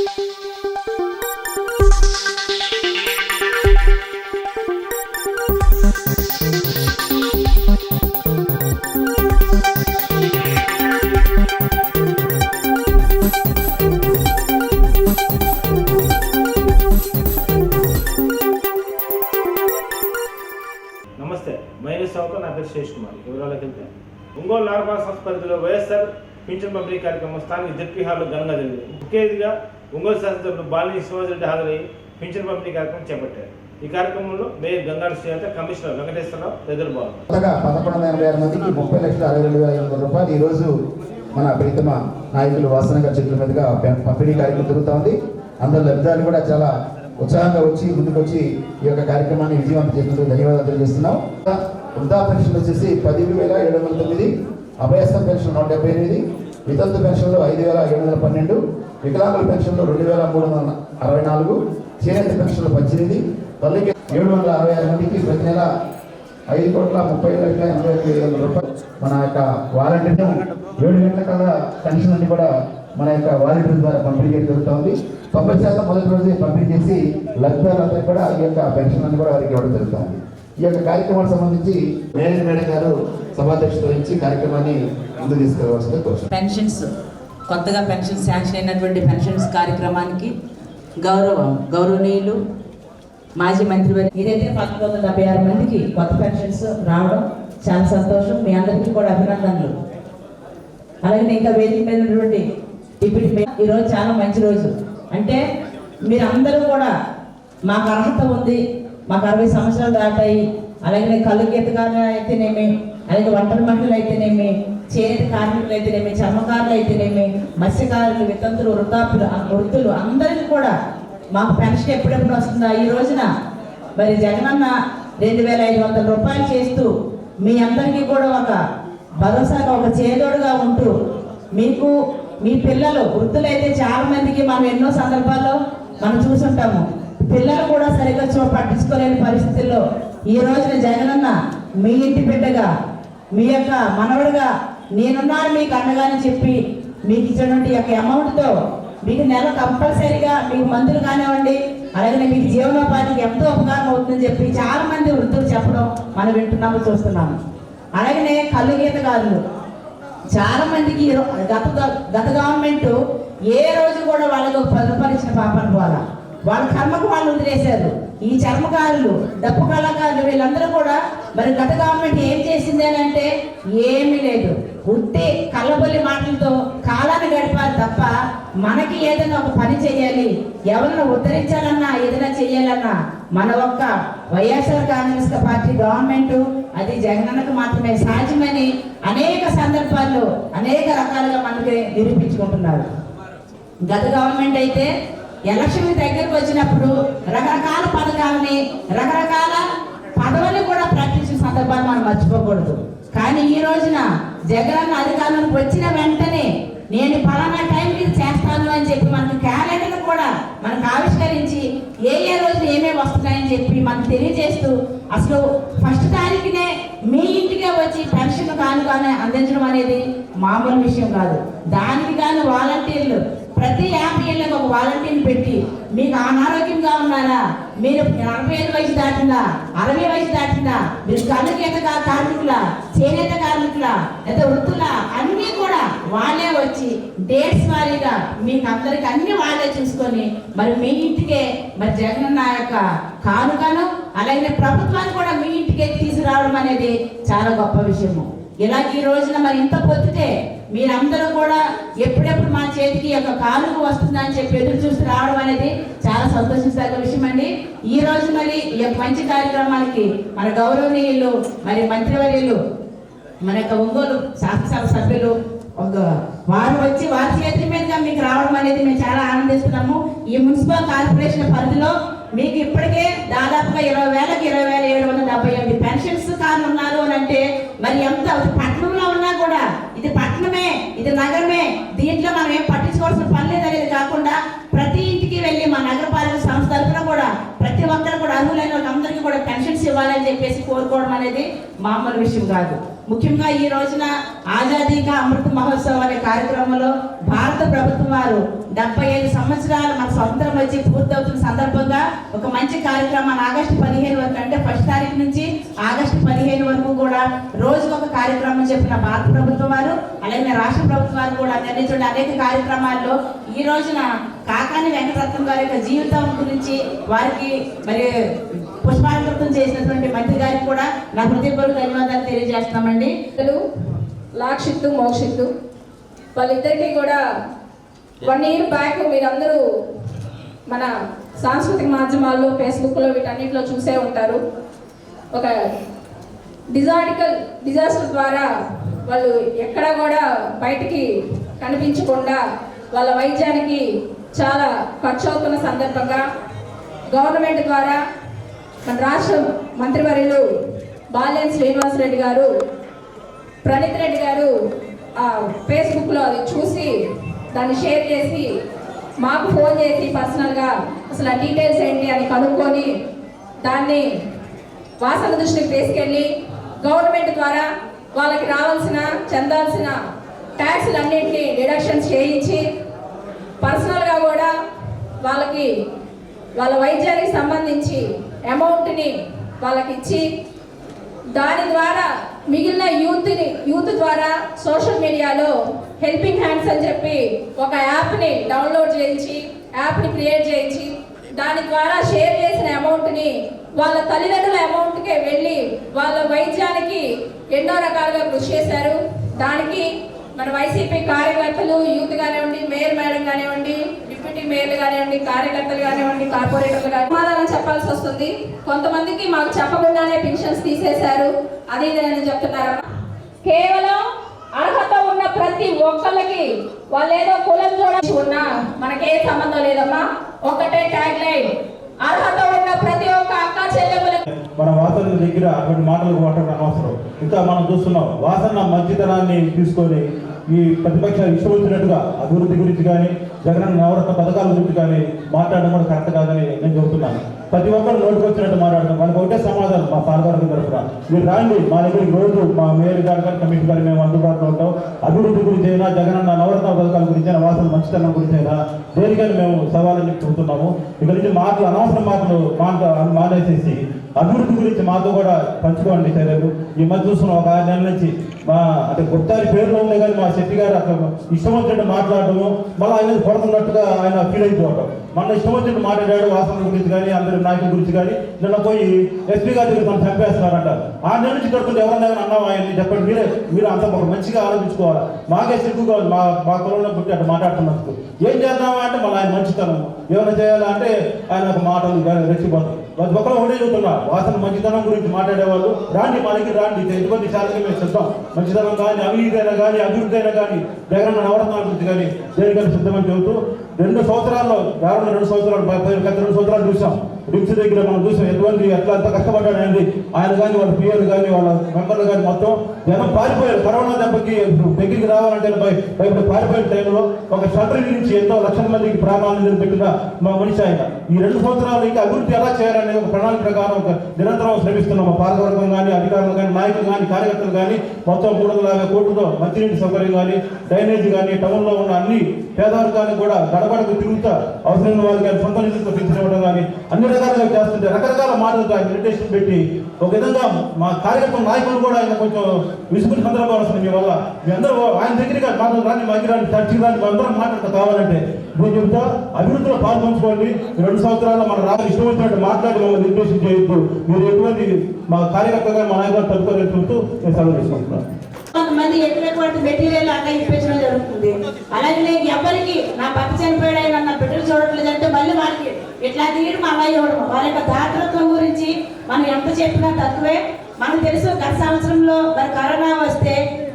నమస్తే, మైనస్ అవుతా. నా పేరు శేష్ కుమార్. వివరాలకు వెళ్తే ఒంగోలు నాగపాల సంస్థ పరిధిలో వైఎస్ఆర్ పింఛన్ పంపిణీ కార్యక్రమం స్థానిక జడ్పీ హాల్లో ఘనంగా జరిగింది. ముఖ్య అతిథిగా ఒంగోలు శాసనసభ్యులు బాలినేని శ్రీనివాసరెడ్డి హాజరయ్యి పింఛన్ పంపిణీ కార్యక్రమం చేపట్టారు. ఈ కార్యక్రమంలో మేయర్ గంగాల శ్రీహత, కమిషనర్ వెంకటేశ్వరరావు తదితరులు పాల్గొన్నారు. 1186 మందికి 30,62,500 రూపాయలు ఈరోజు మన ప్రీతమ నాయకులు వాసన గారి చేతుల మీదుగా పంపిణీ కార్యక్రమం జరుగుతోంది. అందరు లబ్ధిదారులు కూడా చాలా ఉత్సాహంగా వచ్చి ముందుకొచ్చి ఈ యొక్క కార్యక్రమాన్ని విజయవంతం చేసినందుకు ధన్యవాదాలు తెలియజేస్తున్నాం. వృద్ధా పెన్షన్ వచ్చేసి 10,709, అభయస్థ పెన్షన్ 178, వితంతు పెన్షన్లు 5,712, వికలాంగుల పెన్షన్లు 2,364, చేనేత పెన్షన్లు 18, తల్లికి 766 మందికి ప్రతి నెల 5,30,80,000 రూపాయలు మన యొక్క వాలంటీర్ను 7 గంటల కల్లా పెన్షన్ అన్ని కూడా మన యొక్క వాలంటీర్ ద్వారా పంపిణీ జరుగుతుంది. 90% మొదటి రోజే పంపిణీ చేసి లబ్ధిదారులందరికీ కూడా ఈ యొక్క పెన్షన్ అన్ని కూడా వారికి ఇవ్వడం జరుగుతుంది. ఈ యొక్క కార్యక్రమానికి సంబంధించి మేడం గారు సభాధ్యక్షత వహించి కార్యక్రమాన్ని ముందు తీసుకెళ్లవలసిందిగా కోరుతున్నాను. పెన్షన్స్ కొత్తగా పెన్షన్ శాంక్షన్ అయినటువంటి పెన్షన్స్ కార్యక్రమానికి గౌరవనీయులు మాజీ మంత్రివర్గ ఇదైతే 1176 మందికి కొత్త పెన్షన్స్ రావడం చాలా సంతోషం. మీ అందరికీ కూడా అభినందనలు. అలాగే ఇంకా వేదిక మీద ఉన్నటువంటి డిప్యూటీ మేయర్, ఈరోజు చాలా మంచి రోజు. అంటే మీరందరూ కూడా మాకు అర్హత ఉంది, మాకు 60 సంవత్సరాలు దాటాయి, అలాగే కళ్ళు గీతగాలు అయితేనేమి, అలాగే ఒంటరి మహిళలు అయితేనేమి, చేనేత కార్మికులు అయితేనేమి, చర్మకారులు అయితేనేమి, మత్స్యకారులు, వితంతులు, వృద్ధులు అందరికీ కూడా మాకు పెన్షన్ ఎప్పుడెప్పుడు వస్తుందా. ఈ రోజున మరి జగనన్న 2,500 రూపాయలు చేస్తూ మీ అందరికీ కూడా ఒక భరోసాగా, ఒక చేదోడుగా ఉంటూ మీకు మీ పిల్లలు వృద్ధులైతే చాలా మందికి మనం ఎన్నో సందర్భాల్లో మనం చూసుంటాము, పిల్లలు కూడా సరిగ్గా పట్టించుకోలేని పరిస్థితుల్లో ఈ రోజున జగనన్న మీ ఇంటి బిడ్డగా, మీ యొక్క మనవడుగా నేనున్నాను మీకు అండగాని చెప్పి మీకు ఇచ్చినటువంటి యొక్క అమౌంట్తో మీకు నెల కంపల్సరీగా మీకు మందులు కానివ్వండి, అలాగే మీకు జీవనోపాధికి ఎంతో ఉపకారం అవుతుందని చెప్పి చాలా మంది వృద్ధులు చెప్పడం మనం వింటున్నాము, చూస్తున్నాము. అలాగనే కళ్ళు గీతగారులు చాలా మందికి గత గవర్నమెంట్ ఏ రోజు కూడా వాళ్ళకు పలుపరిచిన పాపన పోలా, వాళ్ళ కర్మకు వాళ్ళు వదిలేశారు. ఈ చర్మకారులు, డప్పు కళాకారులు వీళ్ళందరూ కూడా మరి గత గవర్నమెంట్ ఏం చేసింది అని అంటే ఏమీ లేదు, ఉత్తే కళ్ళబొల్లి మాటలతో కాలాన్ని గడిపారు తప్ప మనకి ఏదైనా ఒక పని చేయాలి, ఎవరైనా ఉద్ధరించాలన్నా ఏదైనా చేయాలన్నా మన ఒక్క వైఎస్ఆర్ కాంగ్రెస్ పార్టీ గవర్నమెంట్ అది జగనన్నకు మాత్రమే సాధ్యమని అనేక సందర్భాల్లో అనేక రకాలుగా మనకి నిరూపించుకుంటున్నారు. గత గవర్నమెంట్ అయితే ఎలక్షన్ దగ్గరకు వచ్చినప్పుడు రకరకాల పథకాలని, రకరకాల పదవులు కూడా ప్రకటించిన సందర్భాలు మనం మర్చిపోకూడదు. కానీ ఈ రోజున జగనన్న అధికారంలోకి వచ్చిన వెంటనే నేను పలానా టైంకి చేస్తాను అని చెప్పి మనకు క్యాలెండర్ కూడా మనకు ఆవిష్కరించి ఏ రోజు ఏమేమి వస్తున్నాయని చెప్పి మనకు తెలియజేస్తూ అసలు ఫస్ట్ తారీఖునే మీ ఇంటికే వచ్చి పెన్షన్ కానుకనే అందించడం అనేది మామూలు విషయం కాదు. దానికి కానీ వాలంటీర్లు ప్రతి 50 ఏళ్ళకి ఒక వాలంటీర్ని పెట్టి మీకు అనారోగ్యంగా ఉన్నారా, మీరు 45 వయసు దాటిందా, 60 వయసు దాటిందా, మీరు కళ్ళు గీత కార్మికుల, చేనేత కార్మికుల, లేదా వృత్తుల అన్నీ కూడా వాళ్ళే వచ్చి డేట్స్ వారీగా మీకు అందరికి అన్ని వాళ్ళే చూసుకొని మరి మీ ఇంటికే మరి జగనన్న యొక్క కానుకను అలాగే ప్రభుత్వాన్ని కూడా మీ ఇంటికే తీసుకురావడం అనేది చాలా గొప్ప విషయము. ఇలాగ ఈ రోజున మరి ఇంత పొద్దుటే మీరందరూ కూడా ఎప్పుడెప్పుడు మా చేతికి యొక్క కానుక వస్తుందని చెప్పి ఎదురు చూసి రావడం అనేది చాలా సంతోషించదగ్గ విషయం అండి. ఈ రోజు మరి ఈ యొక్క మంచి కార్యక్రమానికి మన గౌరవనీయులు మరి మంత్రివర్యులు మన యొక్క ఒంగోలు శాసనసభ సభ్యులు వారు వచ్చి వారి చేతి మీదుగా మీకు రావడం అనేది మేము చాలా ఆనందిస్తున్నాము. ఈ మున్సిపల్ కార్పొరేషన్ పరిధిలో మీకు ఇప్పటికే దాదాపుగా 20,000కి 20,778 పెన్షన్స్ కార్లు ఉన్నారు అని అంటే మరి ఎంత పట్టణంలో ఉన్నా కూడా ఇది పట్టణమే, ఇది నగరమే, దీంట్లో మనం ఏం పట్టించుకోవాల్సిన పని లేదు అనేది కాకుండా ప్రతి ఇంటికి వెళ్ళి మా నగరపాలక సంస్థ తరఫున కూడా ప్రతి ఒక్కరు కూడా అర్హులైన వాళ్ళందరికీ కూడా పెన్షన్స్ ఇవ్వాలని చెప్పేసి కోరుకోవడం అనేది మామూలు విషయం కాదు. ముఖ్యంగా ఈ రోజున ఆజాదీ కా అమృత్ మహోత్సవ్ అనే కార్యక్రమంలో భారత ప్రభుత్వం వారు 75 సంవత్సరాలు మన స్వతంత్రం వచ్చి పూర్తవుతున్న సందర్భంగా ఒక మంచి కార్యక్రమాన్ని ఆగస్టు 15 వరకు అంటే 1 తారీఖు నుంచి ఆగస్టు 15 వరకు కూడా రోజుకు ఒక కార్యక్రమం చెప్పిన భారత ప్రభుత్వం వారు అలాగే రాష్ట్ర ప్రభుత్వం వారు కూడా నిర్ణయించిన అనేక కార్యక్రమాల్లో ఈ రోజున కాకాని వెంకటరత్నం గారి యొక్క జీవితం గురించి వారికి మరి పుష్పాలంకృతం చేసినటువంటి మంత్రి గారికి కూడా నా హృదయపూర్వక ధన్యవాదాలు తెలియజేస్తున్నామండి. లాక్షిత్తు మోక్షిత్తు వాళ్ళిద్దరికీ కూడా 1 year బ్యాక్ మీరందరూ మన సాంస్కృతిక మాధ్యమాల్లో ఫేస్బుక్లో వీటన్నిటిలో చూసే ఉంటారు. ఒక డిజాస్టర్ ద్వారా వాళ్ళు ఎక్కడ కూడా బయటికి కనిపించకుండా వాళ్ళ వైద్యానికి చాలా ఖర్చు అవుతున్న సందర్భంగా గవర్నమెంట్ ద్వారా మన రాష్ట్ర మంత్రివర్యులు బాలినేని శ్రీనివాసరెడ్డి గారు, ప్రణీత్ రెడ్డి గారు ఫేస్బుక్లో అది చూసి దాన్ని షేర్ చేసి మాకు ఫోన్ చేసి పర్సనల్గా అసలు ఆ డీటెయిల్స్ ఏంటి అని కనుక్కొని దాన్ని వాసన దృష్టికి తీసుకెళ్ళి గవర్నమెంట్ ద్వారా వాళ్ళకి చెందాల్సిన ట్యాక్స్లన్నింటినీ డిడక్షన్స్ చేయించి పర్సనల్గా కూడా వాళ్ళకి వాళ్ళ వైద్యానికి సంబంధించి అమౌంట్ని వాళ్ళకి ఇచ్చి దాని ద్వారా మిగిలిన యూత్ ద్వారా సోషల్ మీడియాలో హెల్పింగ్ హ్యాండ్స్ అని చెప్పి ఒక యాప్ని డౌన్లోడ్ చేయించి యాప్ని క్రియేట్ చేయించి దాని ద్వారా షేర్ చేసిన అమౌంట్ని వాళ్ళ తల్లిదండ్రుల అమౌంట్కే వెళ్ళి వాళ్ళ వైద్యానికి ఎన్నో రకాలుగా కృషి చేశారు. దానికి మన వైసీపీ కార్యకర్తలు యూత్ కానివ్వండి, మేయర్ మేడం కానివ్వండి, డిప్యూటీ మేయర్లు కానివ్వండి, కార్యకర్తలు కానివ్వండి, కార్పొరేటర్లు కానీ సమాధానం చెప్పాల్సి వస్తుంది. కొంతమందికి మాకు చెప్పకుండానే పెన్షన్స్ తీసేశారు. అది నేను చెప్తున్నారా? కేవలం అర్హత ఉన్న ప్రతి ఒక్కళ్ళకి వాళ్ళు ఏదో కులం చూడాల్సి ఉన్నా మనకే సంబంధం లేదమ్మా. ఒకటే ట్యాగ్ లైన్, అర్హత ఉన్న ప్రతి ఒక్క అక్క చెల్లెమ్మలకి మన వాసన దగ్గర అటువంటి మాటలు మాట్లాడడం అనవసరం. ఇంకా మనం చూస్తున్నాం వాసన మంచితనాన్ని తీసుకొని ఈ ప్రతిపక్షాలు ఇష్టం వచ్చినట్టుగా అభివృద్ధి గురించి కానీ జగన్ నవరత్న పథకాల గురించి కానీ మాట్లాడడం కూడా కరెక్ట్ కాదని నేను చెబుతున్నాను. ప్రతి ఒక్కరు నోటికి వచ్చినట్టు మాట్లాడతాం. వాళ్ళకి ఒకటే సమాధానం మా పాలకవర్గం తరఫున, మీరు రాండి మా దగ్గరికి రోజు మా మేయర్ గారు కానీ కమిషన్ గారు మేము అందుబాటులో ఉంటాం. అభివృద్ధి గురించి అయినా జగనన్న నవరత్న పథకాల గురించి అయినా వాసన మంచితనం గురించి అయినా దేనికని మేము సవాళ్ళని చెబుతున్నాము. ఇక్కడ నుంచి మాటలు అనవసరం మాటలు మానేసేసి అభివృద్ధి గురించి మాతో కూడా పంచుకోండి చర్యలు. ఈ మధ్య చూస్తున్నాం ఒక 6 నెలల నుంచి మా అంటే గుప్తారి పేరులో ఉంది కానీ మా శెట్టి గారు అక్కడ ఇష్టం వచ్చినట్టు మాట్లాడటము, మళ్ళీ ఆయన కొడుతున్నట్టుగా ఆయన ఫీల్ అయిపోవటం. మన ఇష్టం వచ్చినట్టు మాట్లాడాడు వాసన గురించి కానీ అందరి నాయకుల గురించి కానీ. నిన్న పోయి ఎస్పీ గారి దగ్గర మనం చంపేస్తున్నారంటారు. 6 నెలల నుంచి కడుతుంది ఎవరన్నా అన్నాం ఆయన్ని చెప్పండి. మీరు అంత ఒక మంచిగా ఆలోచించుకోవాలి. మాకే సిగ్గుగా మా కులంలో పుట్టి అట్లా మాట్లాడుతున్నందుకు ఏం చేద్దామా అంటే మళ్ళీ ఆయన మంచితనం ఏమైనా చేయాలంటే ఆయన ఒక మాటలు రెచ్చిపోతాం. ప్రతి ఒక్కరు ఒకటే చెబుతున్నా వాసన మంచితనం గురించి మాట్లాడేవాళ్ళు రాండి మా దగ్గర రాండి. ఎటువంటి శాతంగా మేము సిద్ధం. మంచితనం కానీ అవినీతి అయినా కానీ అభివృద్ధి అయినా కానీ జగన్ నవరత్నాల గురించి కానీ దేనికైనా సిద్ధమని చెబుతూ 2 సంవత్సరాల్లో 2 సంవత్సరాలు గత 2 సంవత్సరాలు చూసాం. రిమ్స్ దగ్గర మనం చూసాం ఎట్లా అంత కష్టపడ్డాడండి ఆయన కానీ వాళ్ళ పిఎలు కానీ వాళ్ళ మెంబర్లు కానీ మొత్తం జనం పారిపోయారు. కరోనా దెబ్బకి దగ్గరికి రావాలంటే భయపడి పారిపోయిన టైంలో ఒక షట్టర్ నుంచి ఎంతో లక్షల మందికి ప్రాణాలను నిలబెట్టిన మా మనిషి ఆయన. ఈ 2 సంవత్సరాలు ఇంకా అభివృద్ధి ఎలా చేయాలనే ఒక ప్రణాళిక ప్రకారం ఒక నిరంతరం శ్రమిస్తున్నాం. మా పాలకవర్గం కానీ అధికారులు కానీ నాయకులు కానీ కార్యకర్తలు కానీ మొత్తం 350 కోట్లతో మంచినీటి సౌకర్యం కానీ డ్రైనేజ్ కానీ టౌన్లో ఉన్న అన్ని పేదవర్గానికి కూడా గడబడకు తిరుగుతా అవసరమైన వాళ్ళు కానీ సొంత నిధులతో పెంచినవ్వడం కానీ అన్ని రకాలుగా చేస్తుంటే రకరకాల మాటలతో ఆయన మెడిటేషన్ పెట్టి ఒక విధంగా మా కార్యకర్తల నాయకులు కూడా ఆయన కొంచెం విసుగుని సందర్భాలు వస్తుంది. మీ వల్ల మీ అందరూ ఆయన దగ్గరగా మాటలు రాని మగిరాని చర్చకి రాని అందరం మాట్లాడుతూ కావాలంటే నేను చెబుతా అభివృద్ధిలో పాల్పంచుకోండి. 2 సంవత్సరాల్లో మన రాజు ఇష్టం వచ్చినట్టు మాట్లాడి మమ్మల్ని నిర్దేశం చేయొద్దు. మీరు ఎటువంటి మా కార్యకర్తగా మా నాయకులు తదుపరి చెబుతూ నేను సెలవు తీసుకుంటున్నాను. కొంతమంది ఎక్కువటువంటి మెటీరియల్ అట్లా ఇప్పించడం జరుగుతుంది. అలాగే ఎవరికి నా భర్త చనిపోయాడు నా బిడ్డలు చూడట్లేదు అంటే మళ్ళీ వాళ్ళకి ఇట్లా తీయడం అలా ఇవ్వడం. వాళ్ళ యొక్క దాతృత్వం గురించి మనం ఎంత చెప్పినా తక్కువే. మనకు తెలుసు గత సంవత్సరంలో మరి కరోనా వస్తే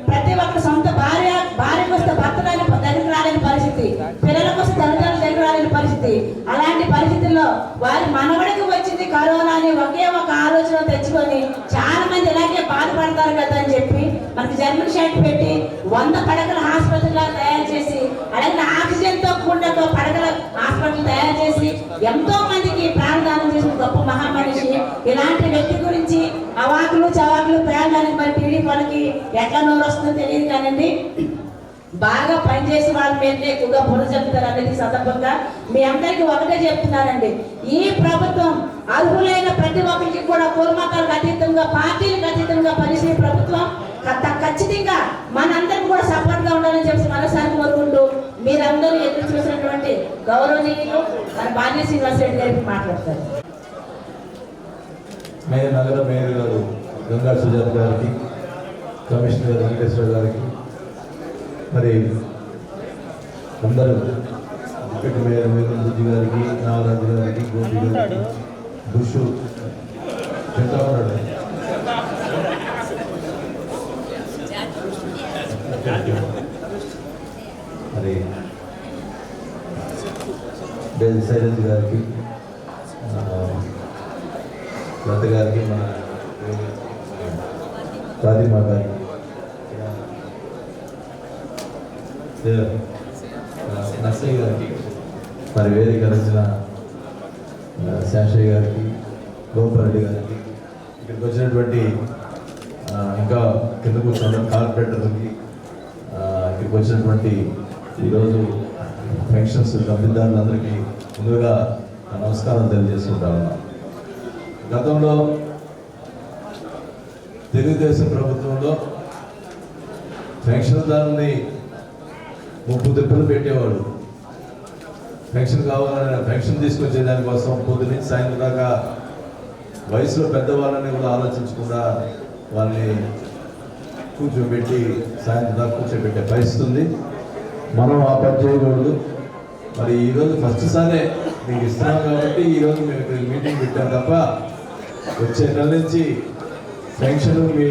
ప్రతి ఒక్క సొంత భార్యకు వస్తే భర్త దగ్గర రాలేని పరిస్థితి, పిల్లలకు వస్తే తల్లిదండ్రుల దగ్గర రాలేని పరిస్థితి. అలాంటి పరిస్థితుల్లో వారి మనవడికి వచ్చింది కరోనా అని ఒకే ఒక ఆలోచన తెచ్చుకొని చాలా మంది ఇలాగే బాధపడతారు కదా అని చెప్పి మనకి జర్మన్ షర్ట్ పెట్టి 100 పడకల హాస్పిటల్ తయారు చేసి అలాగే ఆక్సిజన్ తో కూడిన పడకల హాస్పిటల్ తయారు చేసి ఎంతో మందికి ప్రాణదానం చేసిన గొప్ప మహామనిషి. ఇలాంటి వ్యక్తి గురించి అవాకులు చవాకులు ప్రాణానికి మరి టీడీపీ వాళ్ళకి ఎట్లా నోరు వస్తుందో తెలియదు కానండి. బాగా పనిచేసి వాళ్ళ మీదనే ఎక్కువగా బుర్ర చెప్తారు అనేది సందర్భంగా మీ అందరికీ ఒకటే చెప్తున్నానండి. ఈ ప్రభుత్వం అర్హులైన ప్రతి ఒక్కరికి కూడా కులమతాలకు అతీతంగా, పార్టీలకు అతీతంగా పనిచేసే ప్రభుత్వం. ఖచ్చితంగా మనందరికీ కూడా సపోర్ట్ గా ఉండాలని చెప్పి మనసారి కోరుకుంటూ మీరందరూ ఎదురు చూసినటువంటి గౌరవనీయులు మన బాల్య శ్రీనివాస్ రెడ్డి గారికి మాట్లాడతారు. నగర మేయర్ గారు గంగా సుజాత గారికి, కమిషనర్ గారు వెంకటేశ్వర గారికి, మరి అందరూ డిప్యూటీ మేయర్ బుజ్జి గారికి, నాగరాజు గారికి, గోపి గారికి, బుషు ఉన్నాడు, మరి శైలజ్ గారికి, లత గారికి, మన ఫాతిమా గారికి, నర్సయ్య గారికి, మరి వేదిక రచన శాషయ్య గారికి, గోపారెడ్డి గారికి, ఇక్కడికి వచ్చినటువంటి ఇంకా కింద కూర్చున్న కార్పొరేటర్లకి, ఇక్కడికి వచ్చినటువంటి ఈరోజు పెన్షన్స్ లబ్ధిదారులందరికీ ముందుగా నమస్కారం తెలియజేసుకుంటాను. గతంలో తెలుగుదేశం ప్రభుత్వంలో పెన్షన్దారుని ముప్పు తిప్పలు పెట్టేవాడు. పెన్షన్ కావాలని పెన్షన్ తీసుకొచ్చే దానికోసం పొద్దు నుంచి సాయంత్రం దాకా వయసులో పెద్దవాళ్ళని కూడా ఆలోచించకుండా వాళ్ళని కూర్చోబెట్టి సాయంత్రం దాకా కూర్చోబెట్టే పరిస్థితి ఉంది. మనం ఆ పని చేయకూడదు. మరి ఈరోజు ఫస్ట్ సారే మీకు ఇస్తున్నాం కాబట్టి ఈరోజు మేము ఇక్కడ మీటింగ్ పెట్టాం తప్ప వచ్చే నెల నుంచి పెన్షన్ మీ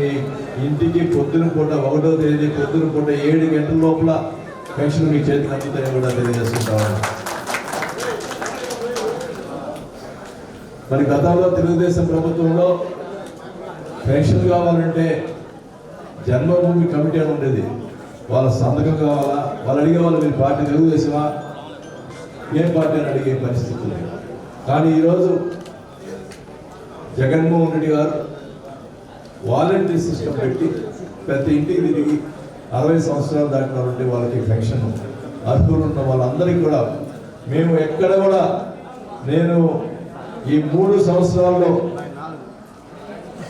ఇంటికి పొద్దున పూట 1వ తేదీ పొద్దున పూట 7 గంటల లోపల పెన్షన్ మీ చేతికి అందుతాయని కూడా తెలియజేసుకుంటాము. మరి గతంలో తెలుగుదేశం ప్రభుత్వంలో పెన్షన్ కావాలంటే జన్మభూమి కమిటీ అని ఉండేది. వాళ్ళ సంతకం కావాలా, వాళ్ళు అడిగే వాళ్ళు మీరు పార్టీ తెలుగుదేశమా, ఏ పార్టీ అని అడిగే పరిస్థితి లేదు. కానీ ఈరోజు జగన్మోహన్ రెడ్డి గారు వాలంటరీ సిస్టమ్ పెట్టి ప్రతి ఇంటికి తిరిగి 60 సంవత్సరాలు దాటిన ఉంటే వాళ్ళకి పెన్షన్ అర్హులు ఉన్న వాళ్ళందరికీ కూడా మేము ఎక్కడ కూడా నేను ఈ 3 సంవత్సరాల్లో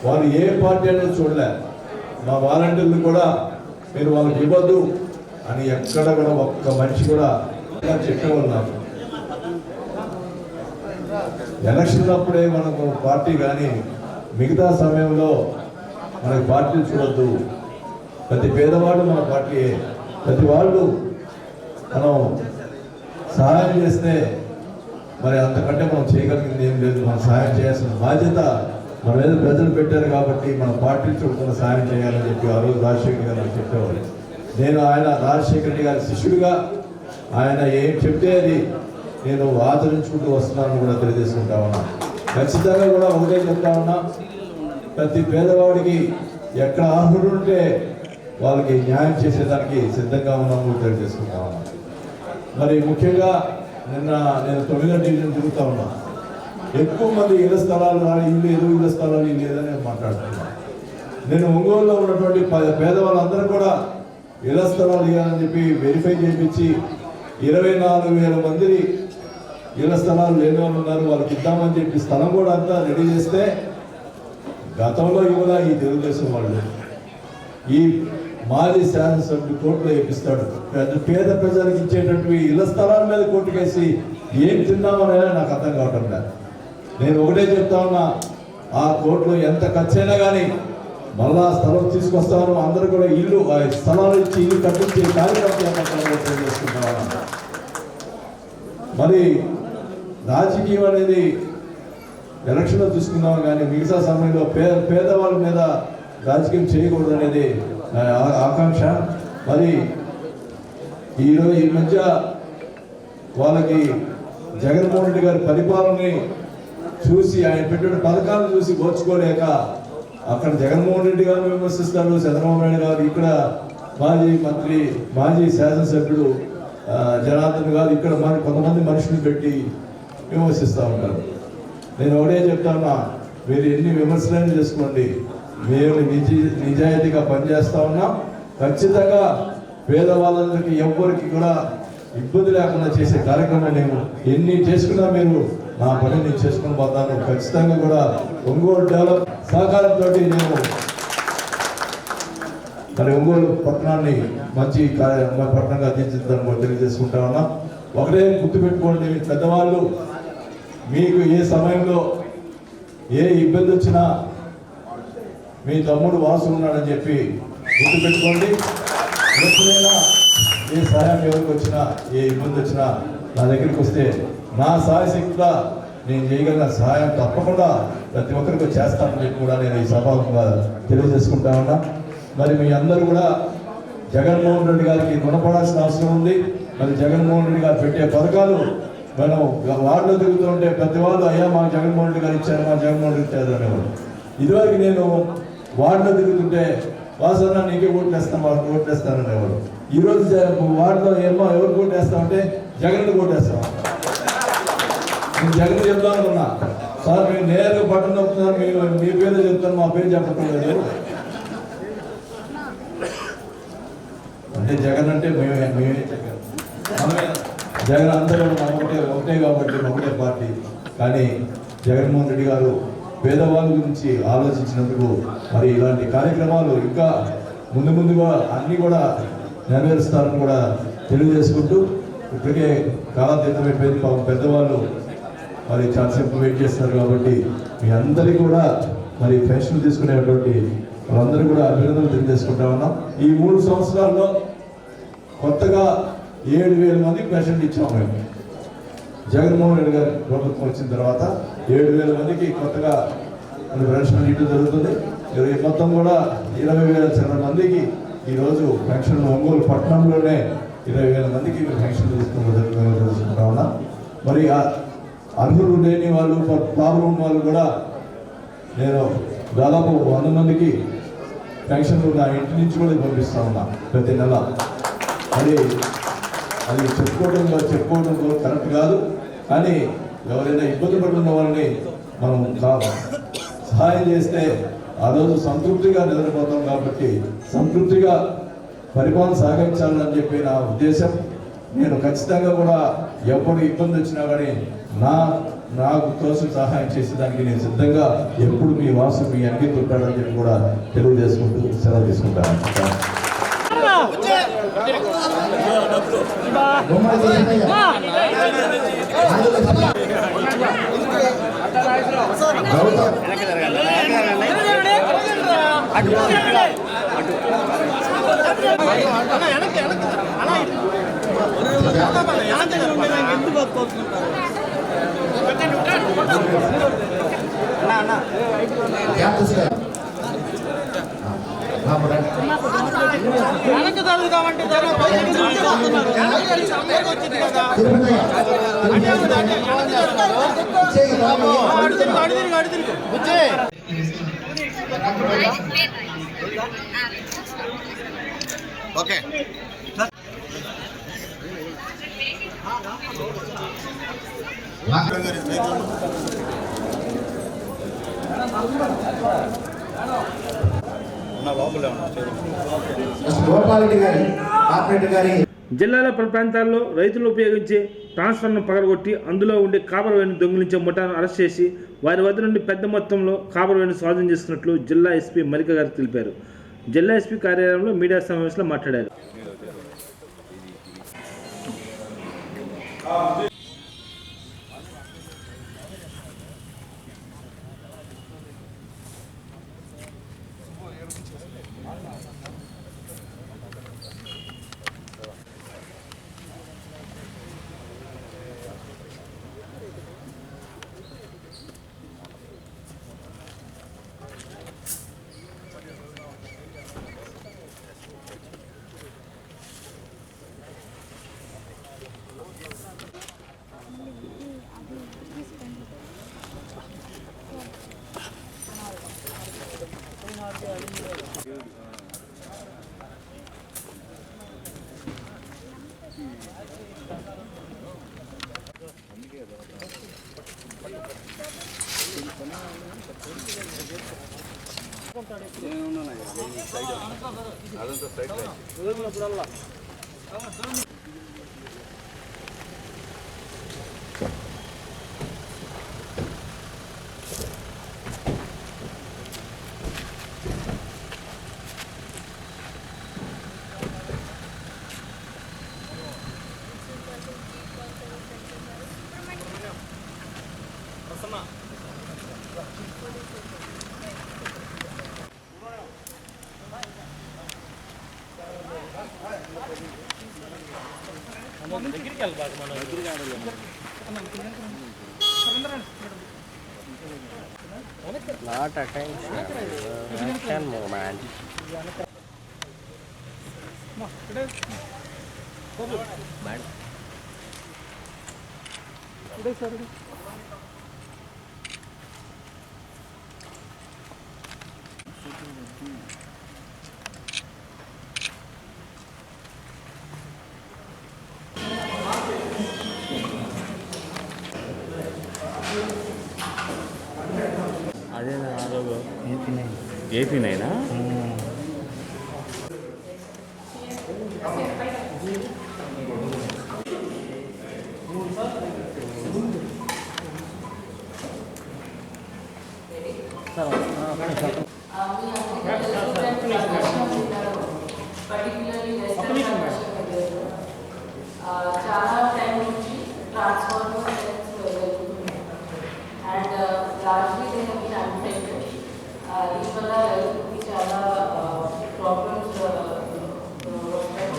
వాళ్ళు ఏ పార్టీ అనేది చూడలే. మా వాలంటీర్లు కూడా మీరు వాళ్ళకి ఇవ్వద్దు అని ఎక్కడ కూడా ఒక్క మనిషి కూడా చెప్పేవాళ్ళు. నాకు ఎలక్షన్ అప్పుడే మనకు పార్టీ కానీ మిగతా సమయంలో మనకి పార్టీలు చూడొద్దు. ప్రతి పేదవాడు మన పార్టీ, ప్రతి వాళ్ళు మనం సహాయం చేస్తే మరి అంతకంటే మనం చేయగలిగింది ఏం లేదు. మనం సహాయం చేయాల్సిన బాధ్యత మన మీద ప్రజలు పెట్టారు కాబట్టి మన పార్టీలు చూడకుండా సహాయం చేయాలని చెప్పి ఆ రోజు రాజశేఖర్ గారు నాకు చెప్పేవాళ్ళు. నేను ఆయన రాజశేఖర రెడ్డి గారి శిష్యుడిగా ఆయన ఏం చెప్తే అది నేను ఆచరించుకుంటూ వస్తున్నానని కూడా తెలియజేసుకుంటా ఉన్నా. ఖచ్చితంగా కూడా ఒకటే చెప్తా ఉన్నా, ప్రతి పేదవాడికి ఎక్కడ అర్హుడు ఉంటే వాళ్ళకి న్యాయం చేసేదానికి సిద్ధంగా ఉన్నాము తెలియజేసుకుంటా ఉన్నా. మరి ముఖ్యంగా నిన్న నేను 9వ డివిజన్ తిరుగుతూ ఉన్నా. ఎక్కువ మంది ఇళ్ల స్థలాలు ఇల్లు లేదు, ఇళ్ల స్థలాలు ఇల్లు లేదని నేను మాట్లాడుతున్నాను. నేను ఒంగోలులో ఉన్నటువంటి పేదవాళ్ళందరూ కూడా ఇళ్ల స్థలాలు ఇవ్వాలని చెప్పి వెరిఫై చేయించి 24,000 మంది ఇళ్ల స్థలాలు లేని వాళ్ళు ఉన్నారు, వాళ్ళకి ఇద్దామని చెప్పి స్థలం కూడా అంతా రెడీ చేస్తే గతంలో కూడా ఈ తెలుగుదేశం వాళ్ళు ఈ మాజీ శాసనసభ్యుడు కోర్టులో వేపిస్తాడు. పేద ప్రజలకు ఇచ్చేటటువంటి ఇళ్ల స్థలాల మీద కోర్టుకేసి ఏం తిన్నామనేది నాకు అర్థం కావటం లేదు. నేను ఒకటే చెప్తా ఉన్నా, ఆ కోర్టులో ఎంత ఖర్చైనా కానీ మళ్ళా స్థలం తీసుకొస్తాను, అందరూ కూడా ఇల్లు స్థలాలు ఇచ్చి ఇల్లు కట్టించి కార్యక్రమం చేసుకుంటాను. మరి రాజకీయం అనేది ఎలక్షన్లో చూసుకుందాం కానీ మిగతా సమయంలో పేదవాళ్ళ మీద రాజకీయం చేయకూడదు అనేది ఆకాంక్ష. మరి ఈరోజు ఈ మధ్య వాళ్ళకి జగన్మోహన్ రెడ్డి గారి పరిపాలనని చూసి ఆయన పెట్టిన పథకాలను చూసి ఓర్చుకోలేక అక్కడ జగన్మోహన్ రెడ్డి గారు విమర్శిస్తారు, చంద్రబాబు నాయుడు గారు ఇక్కడ మాజీ మంత్రి మాజీ శాసనసభ్యుడు జనార్దన్ గారు ఇక్కడ కొంతమంది మనుషులు పెట్టి విమర్శిస్తూ ఉంటారు. నేను ఒకటే చెప్తాను, మీరు ఎన్ని విమర్శలైనా చేసుకోండి, మేము నిజాయితీగా పనిచేస్తా ఉన్నాం. ఖచ్చితంగా పేదవాళ్ళకి ఎవ్వరికి కూడా ఇబ్బంది లేకుండా చేసే కార్యక్రమం నేను ఎన్ని చేసుకున్నా మీరు నా పని నేను చేసుకుని పోతాను. ఖచ్చితంగా కూడా ఒంగోలు డెవలప్ సహకారంతో నేను మరి ఒంగోలు పట్టణాన్ని మంచి పట్టణంగా తీర్చిదిద్దాలని తెలియజేసుకుంటా ఉన్నా. ఒకటే గుర్తుపెట్టుకోండి, పెద్దవాళ్ళు మీకు ఏ సమయంలో ఏ ఇబ్బంది వచ్చినా మీ తమ్ముడు వాసు ఉన్నాడని చెప్పి గుర్తుపెట్టుకోండి. ఎప్పుడైనా ఏ సహాయం ఎవరికి వచ్చినా ఏ ఇబ్బంది వచ్చినా నా దగ్గరికి వస్తే నా సహాయశక్తిగా నేను చేయగలిగిన సహాయం తప్పకుండా ప్రతి ఒక్కరికి చేస్తానని చెప్పి కూడా నేను ఈ సభాముఖంగా తెలియజేసుకుంటా ఉన్నా. మరి మీ అందరూ కూడా జగన్మోహన్ రెడ్డి గారికి రుణపడాల్సిన అవసరం ఉంది. మరి జగన్మోహన్ రెడ్డి గారు పెట్టే పథకాలు మనం వార్డులో తిరుగుతుంటే ప్రతి వాళ్ళు అయ్యా మా జగన్మోహన్ రెడ్డి గారు ఇచ్చారు, మా జగన్మోహన్ రెడ్డి ఇచ్చారు అనేవాడు. ఇదివరకు నేను వార్డులో తిరుగుతుంటే వాసన నీకే ఓట్లేస్తాం, వాళ్ళకి ఓట్లేస్తాను అనేవాడు. ఈరోజు వార్డులో ఏమో ఎవరికి ఓటేస్తామంటే జగన్ ఓటేస్తాం. నేను జగన్ చెప్తాను అనుకున్నా, సార్ మేము నేరుగా బటన్ నొప్పుతున్నాను, మీ పేరు చెప్తాను, మా పేరు చెప్పటం లేదు అంటే జగన్ అంటే మేమే చెప్పాను. జగన్ అందరూ ఒకటే కాబట్టి ఒకటే పార్టీ. కానీ జగన్మోహన్ రెడ్డి గారు పేదవాళ్ళ గురించి ఆలోచించినందుకు మరి ఇలాంటి కార్యక్రమాలు ఇంకా ముందుగా అన్నీ కూడా నెరవేరుస్తారని కూడా తెలియజేసుకుంటూ, ఇప్పటికే కాలాతీతం అయిపోయింది. పెద్దవాళ్ళు మరి చాలాసేపు వెయిట్ చేస్తారు కాబట్టి మీ అందరికీ కూడా మరి పెన్షన్ తీసుకునేటువంటి వాళ్ళందరూ కూడా అభినందనలు తెలియజేసుకుంటా ఉన్నాం. ఈ 3 సంవత్సరాల్లో కొత్తగా 7,000 మందికి పెన్షన్ ఇచ్చాము మేము. జగన్మోహన్ రెడ్డి గారి ప్రభుత్వం వచ్చిన తర్వాత 7,000 మందికి కొత్తగా పెన్షన్ ఇవ్వడం జరుగుతుంది. మొత్తం కూడా 20,000 మందికి ఈరోజు పెన్షన్ ఒంగోలు పట్టణంలోనే 20,000 మందికి పెన్షన్ తెలుసుకుంటా ఉన్నా. మరి అర్హులు లేని వాళ్ళు, ప్రాబ్లం ఉన్న వాళ్ళు కూడా నేను దాదాపు 100 మందికి పెన్షన్లు నా ఇంటి నుంచి కూడా పంపిస్తా ఉన్నా ప్రతి నెల. అది చెప్పుకోవడం కరెక్ట్ కాదు. కానీ ఎవరైనా ఇబ్బంది పడుతున్న వాళ్ళని మనం సహాయం చేస్తే ఆ రోజు సంతృప్తిగా నిద్రపోతాం. కాబట్టి సంతృప్తిగా పరిపాలన సాగించాలని చెప్పి నా ఉద్దేశం. నేను ఖచ్చితంగా కూడా ఎప్పుడు ఇబ్బంది వచ్చినా కానీ నాకు కోసం సహాయం చేసేదానికి నేను సిద్ధంగా ఎప్పుడు మీ వాసు మీ అంకితం ఉంటాడని చెప్పి కూడా తెలియజేసుకుంటూ సెలవు తీసుకుంటాను. ఓకే గోపాలరెడ్డి గారి ఆపరేటర్ గారి జిల్లాలో పలు ప్రాంతాల్లో రైతులు ఉపయోగించే ట్రాన్స్ఫర్ను పగలగొట్టి అందులో ఉండే కాపర్ వేణు దొంగిలించే ముఠాను అరెస్ట్ చేసి వారి వద్ద నుండి పెద్ద మొత్తంలో కాపర్ వేణు స్వాధీనం చేసుకున్నట్లు జిల్లా ఎస్పీ మల్లిక గారు తెలిపారు. జిల్లా ఎస్పీ కార్యాలయంలో మీడియా సమావేశంలో మాట్లాడారు. Not attention. Action moment. అదేనా ఆరోగ్యం ఏపీనైనా చాలా టైం నుంచి transformer and largely they have been affected దీనివల్ల రైతులకి చాలా ప్రాబ్లమ్స్ వస్తాయి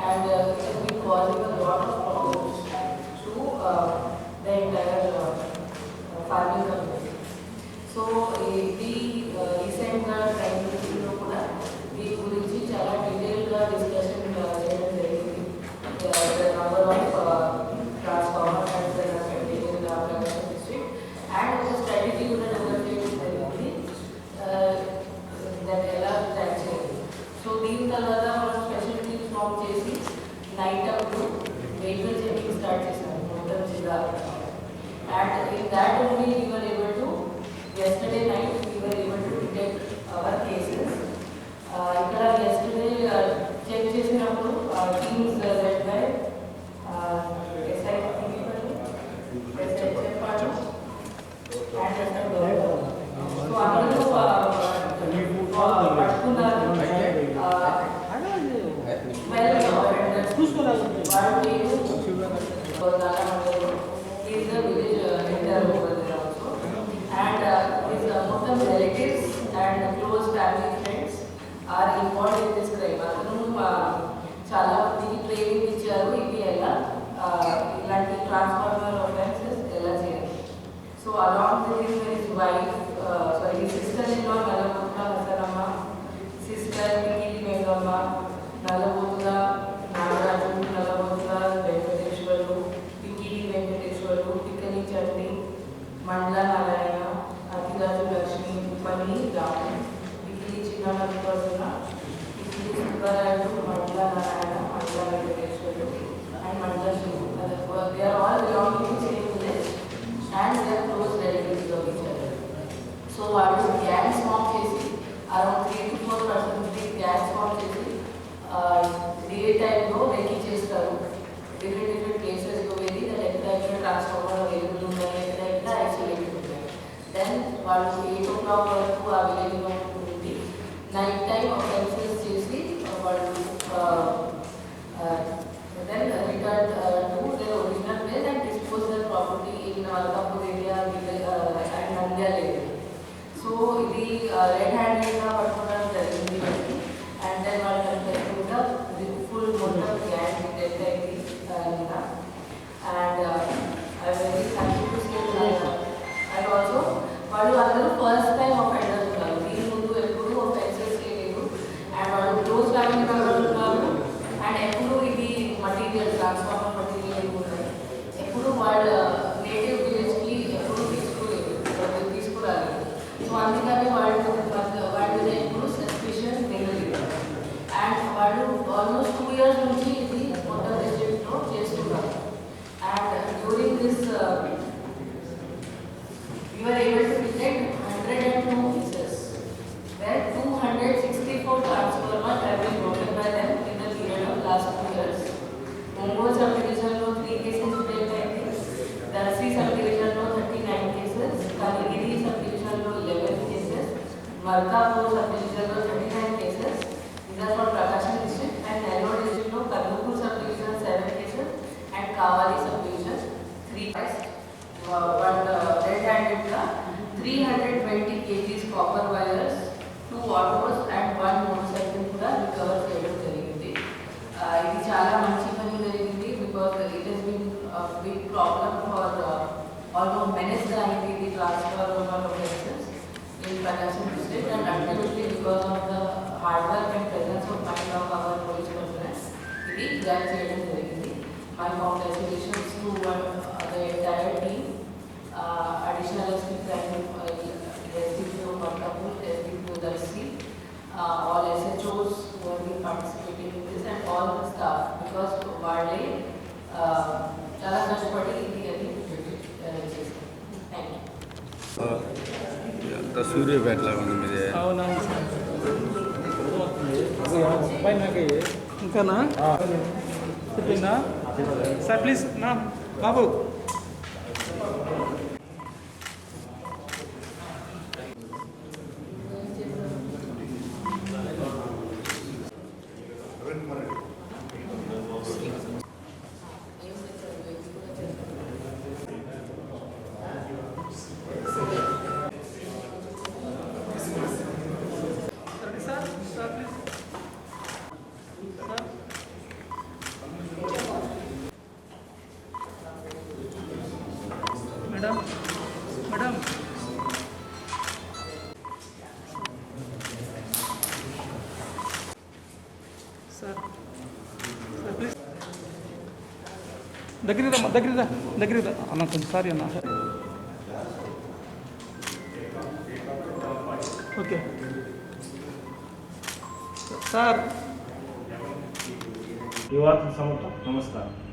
and it has been causing a lot of problems to the entire farming community. So ఇది రీసెంట్గా ట్రైనింగ్లో కూడా దీని గురించి చాలా డీటెయిల్గా డిస్కషన్ చేయడం జరిగింది. The number of transformers and the in the production district and the strategy కూడా డెవలప్ చేయడం జరిగింది దాన్ని ఎలా ట్రాక్ చేయాలి. సో దీని తర్వాత మనం స్పెషల్ టీమ్స్ ఫామ్ చేసి నైట్ అప్పుడు వెహికల్ చెకింగ్ స్టార్ట్ చేసాము మొత్తం జిల్లా. And in that only we were able to yesterday night we were able to detect our cases. ఇక్కడ yesterday చెక్ చేసినప్పుడు టీమ్స్ లెడ్ బై ఎస్ఐ చెప్పాడు సో అందరూ పట్టుకున్నారు. మొత్తం relatives and close family friends are involved in this crime. అతను చాలా మందికి training ఇచ్చారు ఇది ఎలా ఇలాంటి ట్రాన్స్ఫార్మర్ ఆఫెన్సెస్ ఎలా చేయాలి. So along with his wife sorry sister in law Nallabothula Hasanamma, sister Pikili Vengamma, Nallabothula Nagaraju, Nallabothula Venkateswarudu, Pikili వెంకటేశ్వరుడు, పిక్కలి చట్ని, మండల నారాయణ, అతిరాజు లక్ష్మి, పని రాము, పికిలి చిన్న మల్లికార్జున, పికిలి సుబ్బారాయుడు, మండల నారాయణ, మండల వెంకటేశ్వరుడు అండ్ మండల Shiva. They are all belonging to same village and they are close relatives of each other. So వాళ్ళు గ్యాంగ్స్ ఫామ్ చేసి అరౌండ్ 3 to 4% గ్యాంగ్స్ ఫామ్ చేసి డే టైంలో రెక్కీ చేస్తారు. డిఫరెంట్ ప్లేసెస్లో వెళ్ళి దాని ఎక్కడెక్కడ ట్రాన్స్ఫార్మర్ అవైలబుల్ ఉన్నాయి, ఎక్కడెక్కడ ఐసోలేటెడ్ ఉన్నాయి. దెన్ వాళ్ళు 8 o'clock వరకు ఆ విలేజ్లో ఉండి నైట్ టైం ఫెన్సెస్ చేసి వాళ్ళు then return to their original place and dispose their property in Alkapur area and Nandyal area. So ఇది రెడ్ హ్యాండెడ్గా పట్టుకోవడం జరిగింది అండ్ దెన్ వాళ్ళు కనుక ఫుల్ మొత్తం గ్యాంగ్ డెత్ అయింది and I very happy to say and also వాళ్ళు అందరూ ఫస్ట్ టైం అఫెండర్స్ ఉన్నారు. దీని ముందు ఎప్పుడు అఫెన్సెస్ చేయలేదు Markapur sub-division 39 cases. These are from Prakasham district, and Nellore district of Karnapur sub-division 7 cases, and Kavali sub-division 3 cases. One red-handed 320 kgs copper wires, 2 autos and 1 motorcycle కూడా recover చేయడం జరిగింది. ఇది చాలా మంచి పని జరిగింది because it has been big problem for almost manage అయింది the transfer of offences in Prakasham district, and ultimately because of the hard work and presence of mind of our police personnel ఇది grant చేయడం జరిగింది. My congratulations to the entire team, additional SP Crime, SDPO Markapur, SDPO Darsi, all SHOs who have been participating in this, and all the staff, because వాళ్ళే చాలా కష్టపడి ఇది అని చేశారు. Thank you. అంత సూర్యపేటలా ఉంది మీదే. ఇంకానా చెప్పిందా సార్ ప్లీజ్ నా బాబు sir sir please sir madam madam sir sir please దగ్గర అన్న కొంచెం సారీ అన్న ఓకే సార్ యువత సమర్థం నమస్కారం.